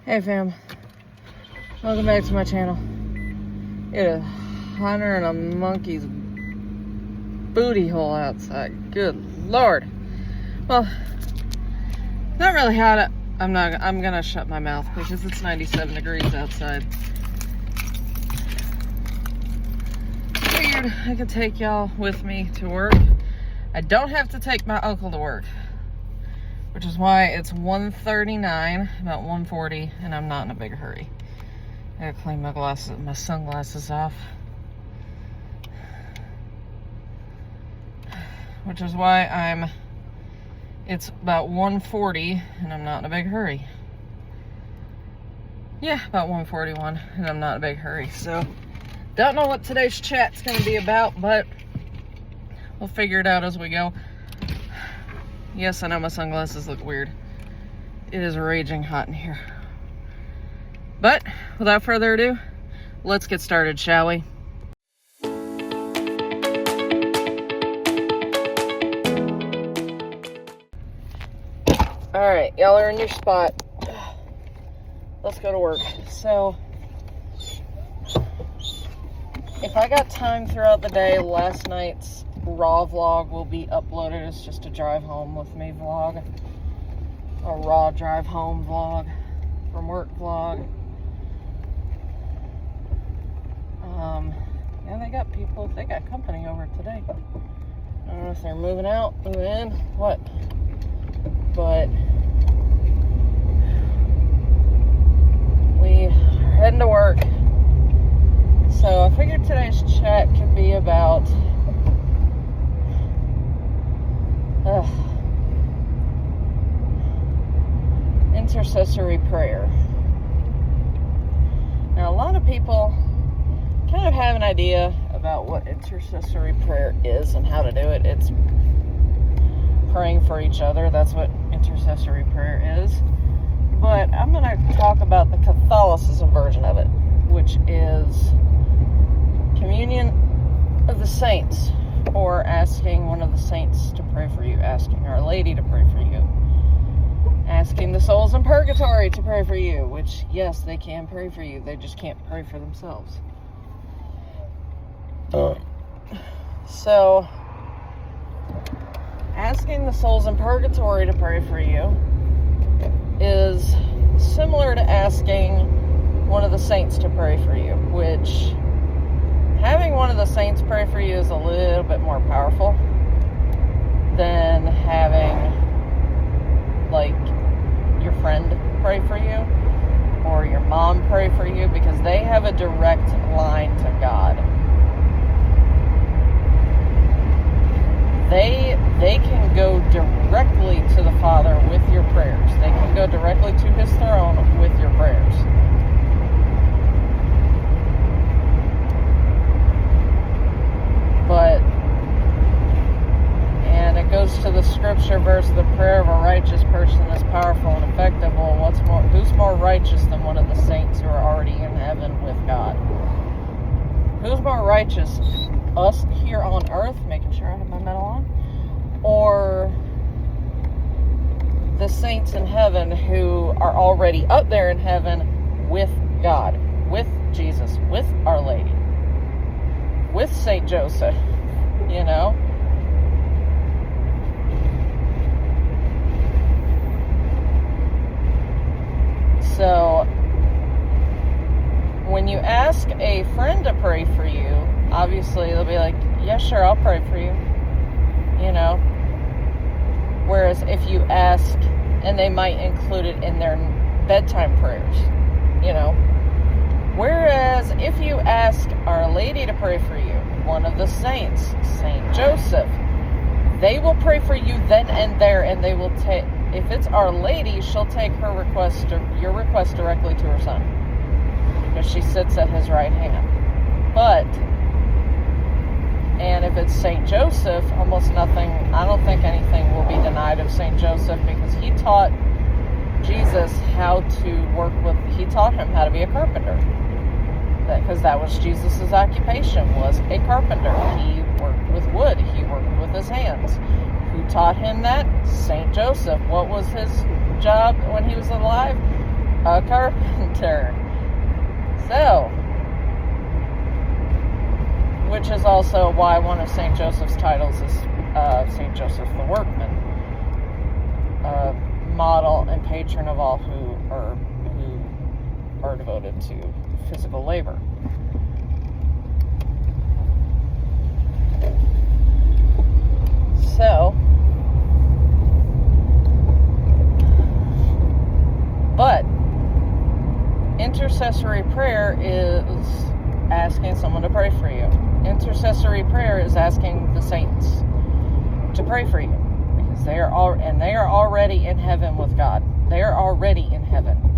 Hey fam, welcome back to my channel. It is hotter than a monkey's booty hole outside. Good Lord. Well, not really hot. I'm gonna shut my mouth because it's 97 degrees outside. Figured I could take y'all with me to work. I don't have to take my uncle to work, which is why it's 1:39, about 1:40, and I'm not in a big hurry. I gotta clean my sunglasses off. Which is why it's about 1:40, and I'm not in a big hurry. Yeah, about 1:41, and I'm not in a big hurry. So, don't know what today's chat's gonna be about, but we'll figure it out as we go. Yes, I know my sunglasses look weird. It is raging hot in here. But, without further ado, let's get started, shall we? Alright, y'all are in your spot. Let's go to work. So, if I got time throughout the day, last night's raw vlog will be uploaded. It's just a drive home with me vlog, a raw drive home vlog from work vlog. Yeah, they got company over today. I don't know if they're moving out, moving in, what, but we are heading to work. So I figured today's chat could be about intercessory prayer. Now, a lot of people kind of have an idea about what intercessory prayer is and how to do it. It's praying for each other. That's what intercessory prayer is. But I'm going to talk about the Catholicism version of it, which is communion of the saints, or asking one of the saints to pray for you, asking Our Lady to pray for you, asking the souls in purgatory to pray for you, which, yes, they can pray for you, they just can't pray for themselves. So, asking the souls in purgatory to pray for you is similar to asking one of the saints to pray for you, which having one of the saints pray for you is a little bit more powerful than having, like, your friend pray for you or your mom pray for you, because they have a direct line to God. They can go directly to the Father with your prayers. They can go directly to His throne with your prayers. And it goes to the scripture verse, the prayer of a righteous person is powerful and effective. Well, who's more righteous than one of the saints who are already in heaven with God? Who's more righteous? Us here on earth, making sure I have my medal on, or the saints in heaven who are already up there in heaven with God, with Jesus, with Our Lady, with Saint Joseph, you know? So, when you ask a friend to pray for you, obviously they'll be like, yeah, sure, I'll pray for you, you know? Whereas if you ask, and they might include it in their bedtime prayers, you know? Whereas if you ask Our Lady to pray for you, one of the saints, Saint Joseph, they will pray for you then and there, and they will take, if it's Our Lady, she'll take your request directly to her son, because she sits at his right hand. And if it's Saint Joseph, almost nothing, I don't think anything will be denied of Saint Joseph, because he taught Jesus how to he taught him how to be a carpenter. Because that was Jesus' occupation, was a carpenter. He worked with wood. He worked with his hands. Who taught him that? Saint Joseph. What was his job when he was alive? a carpenter. So, which is also why one of St. Joseph's titles is St. Joseph the Workman, model and patron of all who are devoted to physical labor. So, but intercessory prayer is asking someone to pray for you. Intercessory prayer is asking the saints to pray for you, because they are already in heaven with God. They are already in heaven.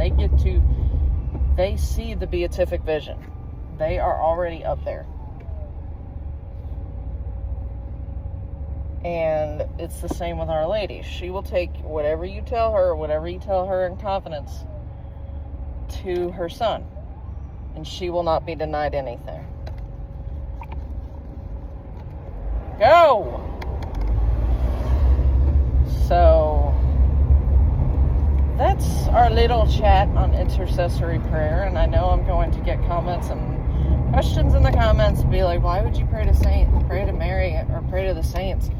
They see the beatific vision. They are already up there. And it's the same with Our Lady. She will take whatever you tell her in confidence to her Son, and she will not be denied anything. Go! So, that's our little chat on intercessory prayer, and I know I'm going to get comments and questions in the comments and be like, why would you pray to Mary, or pray to the saints?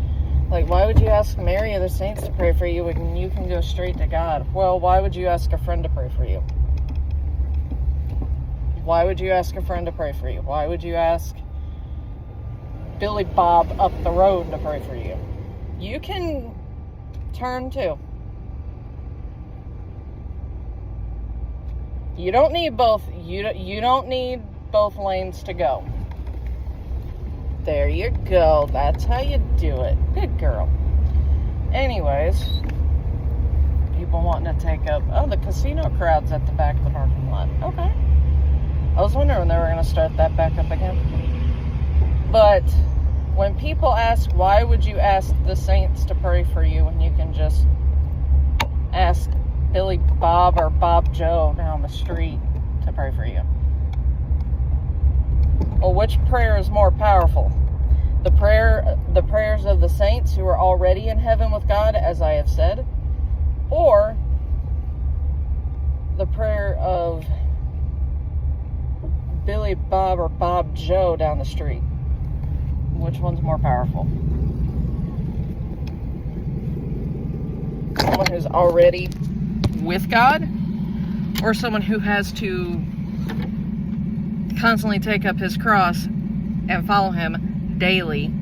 Like, why would you ask Mary or the saints to pray for you when you can go straight to God? Well, why would you ask a friend to pray for you? Why would you ask a friend to pray for you? Why would you ask Billy Bob up the road to pray for you? You can turn too. You don't need both. You don't need both lanes to go. There you go. That's how you do it. Good girl. Anyways, people wanting to take up... Oh, the casino crowd's at the back of the parking lot. Okay. I was wondering when they were going to start that back up again. But when people ask, why would you ask the saints to pray for you when you can just ask Billy Bob or Bob Joe down the street to pray for you? Well, which prayer is more powerful? The prayers of the saints who are already in heaven with God, as I have said, or the prayer of Billy Bob or Bob Joe down the street? Which one's more powerful? Someone who's already with God, or someone who has to constantly take up his cross and follow him daily,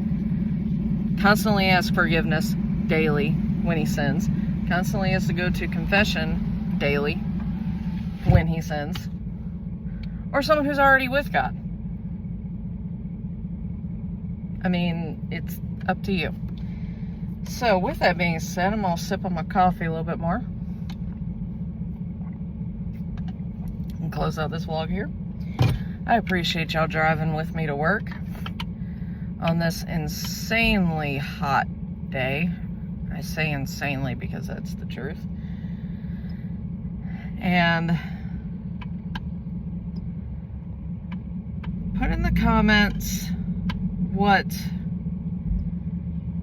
constantly ask forgiveness daily when he sins, constantly has to go to confession daily when he sins, or someone who's already with God? I mean, it's up to you. So, with that being said, I'm going to sip on my coffee a little bit more and close out this vlog here. I appreciate y'all driving with me to work on this insanely hot day. I say insanely because that's the truth. And put in the comments what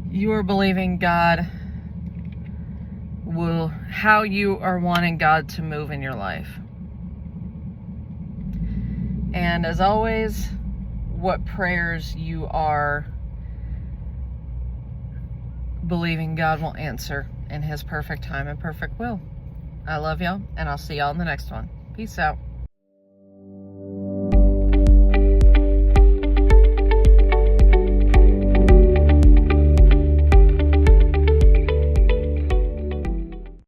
you are believing God will, how you are wanting God to move in your life. And as always, what prayers you are believing God will answer in His perfect time and perfect will. I love y'all, and I'll see y'all in the next one. Peace out.